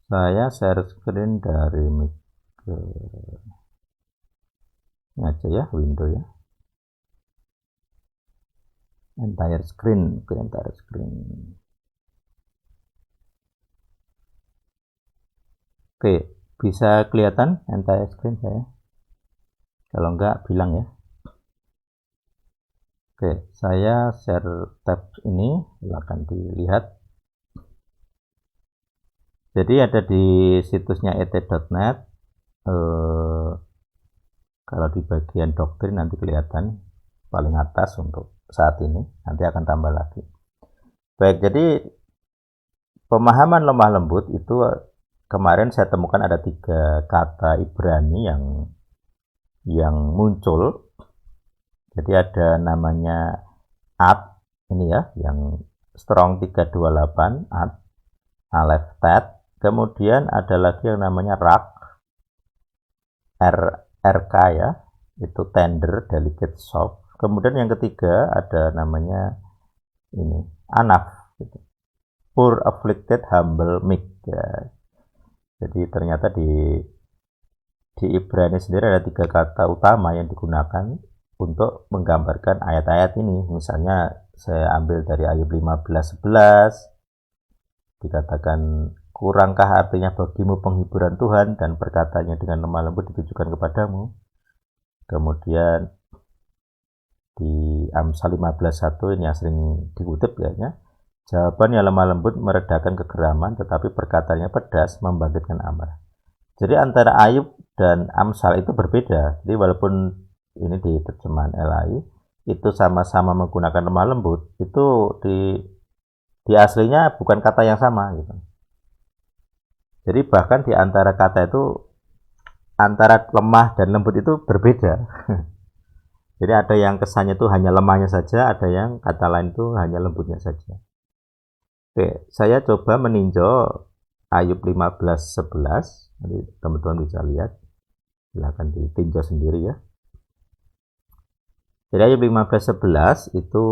Saya share screen dari mic ke ini aja ya, window ya. Entire screen, ke entire screen. Oke, bisa kelihatan entire screen saya? Kalau enggak, bilang ya. Oke, saya share tab ini, silakan dilihat. Jadi ada di situsnya et.net. Kalau di bagian doktrin nanti kelihatan paling atas untuk saat ini, nanti akan tambah lagi. Baik, jadi pemahaman lemah lembut itu kemarin saya temukan ada 3 kata Ibrani yang muncul. Jadi ada namanya at, ini ya, yang strong 328 at, aleph tet. Kemudian ada lagi yang namanya rak, RK ya, itu tender, delicate, soft. Kemudian yang ketiga ada namanya ini anaf, gitu. Poor, afflicted, humble, meek ya. Jadi ternyata di Ibrani sendiri ada 3 kata utama yang digunakan untuk menggambarkan ayat-ayat ini. Misalnya saya ambil dari ayat 15-11, dikatakan kurangkah artinya bagimu penghiburan Tuhan dan perkataannya dengan lemah lembut ditujukan kepadamu. Kemudian di Amsal 15:1 ini yang sering dikutip kayaknya, jawabannya lemah lembut meredakan kegeraman, tetapi perkataannya pedas membangkitkan amarah. Jadi antara Ayub dan Amsal itu berbeda. Jadi walaupun ini di terjemahan LAI itu sama-sama menggunakan lemah lembut, itu di aslinya bukan kata yang sama gitu. Jadi bahkan di antara kata itu, antara lemah dan lembut itu berbeda. Jadi ada yang kesannya itu hanya lemahnya saja, ada yang kata lain itu hanya lembutnya saja. Oke, saya coba meninjau Ayub 15:11. Nanti teman-teman bisa lihat. Silahkan ditinjau sendiri ya. Jadi Ayub 15:11 itu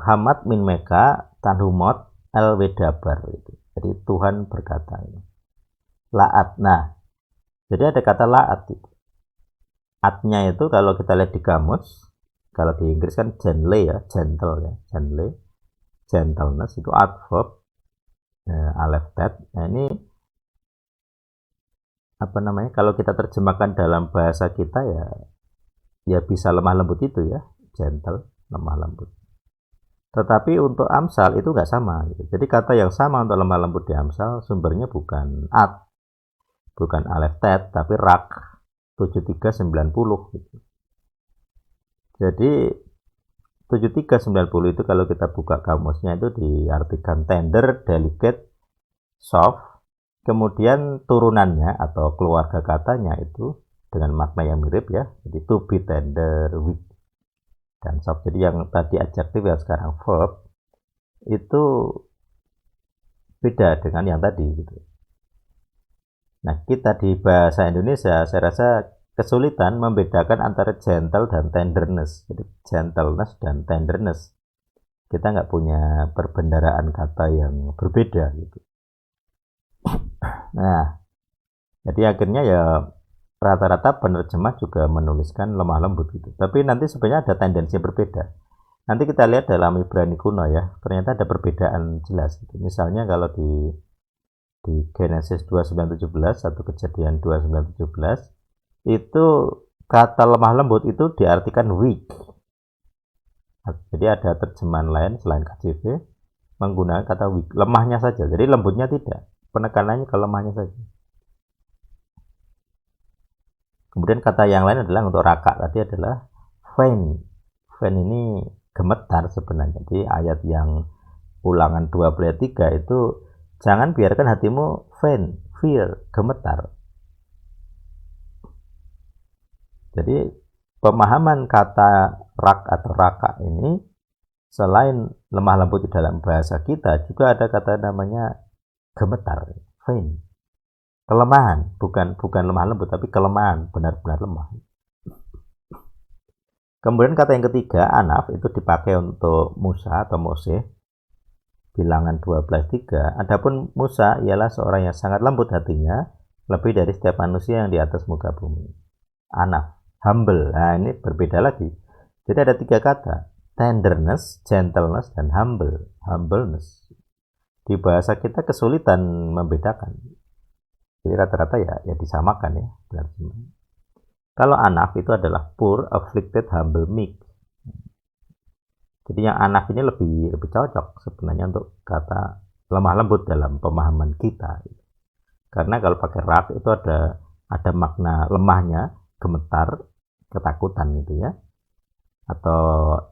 Hamad min Meka Tanhumot El Wedabar itu. Jadi Tuhan berkata ini. Laat. Nah, jadi ada kata laat itu. Atnya itu kalau kita lihat di kamus, kalau di Inggris kan gently ya, gentle ya, gently, gentleness itu adverb, aleph tet. Nah ini apa namanya? Kalau kita terjemahkan dalam bahasa kita ya bisa lemah lembut itu ya, gentle, lemah lembut. Tetapi untuk Amsal itu nggak sama. Gitu. Jadi kata yang sama untuk lemah lembut di Amsal sumbernya bukan at, bukan aleph tet, tapi rak 7390. Gitu. Jadi 7390 itu kalau kita buka kamusnya itu diartikan tender, delicate, soft. Kemudian turunannya atau keluarga katanya itu dengan makna yang mirip ya. Jadi to be tender, weak, dan soft. Jadi yang tadi adjektif yang sekarang verb itu beda dengan yang tadi gitu. Nah, kita di bahasa Indonesia saya rasa kesulitan membedakan antara gentle dan tenderness. Jadi gentleness dan tenderness. Kita nggak punya perbendaraan kata yang berbeda gitu. Nah, jadi akhirnya ya rata-rata penerjemah juga menuliskan lemah lembut gitu. Tapi nanti sebenarnya ada tendensi berbeda. Nanti kita lihat dalam Ibrani kuno ya, ternyata ada perbedaan jelas. Gitu. Misalnya kalau di Genesis 29:17, 1 Kejadian 29:17, itu kata lemah lembut itu diartikan weak. Jadi ada terjemahan lain selain KJV menggunakan kata weak, lemahnya saja. Jadi lembutnya tidak, penekanannya ke lemahnya saja. Kemudian kata yang lain adalah untuk raka tadi adalah faint. Faint ini gemetar sebenarnya. Jadi ayat yang Ulangan 20:3 itu jangan biarkan hatimu faint, fear, gemetar. Jadi pemahaman kata rak atau raka ini selain lemah lembut di dalam bahasa kita juga ada kata namanya gemetar, faint. Kelemahan, bukan lemah lembut tapi kelemahan, benar-benar lemah. Kemudian kata yang ketiga, anaf, itu dipakai untuk Musa atau Mose. bilangan 12:3. Adapun Musa ialah seorang yang sangat lembut hatinya, lebih dari setiap manusia yang di atas muka bumi. Anaf, humble. Nah, ini berbeda lagi. Jadi ada 3 kata, tenderness, gentleness, dan humbleness. Di bahasa kita kesulitan membedakan. Jadi rata-rata ya disamakan ya. Kalau anaf itu adalah poor, afflicted, humble, meek. Jadi yang anak ini lebih cocok sebenarnya untuk kata lemah lembut dalam pemahaman kita. Karena kalau pakai rough itu ada makna lemahnya, gemetar, ketakutan gitu ya. Atau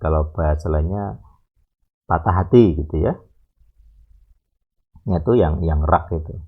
kalau bahasa lainnya patah hati gitu ya. Itu yang rough itu.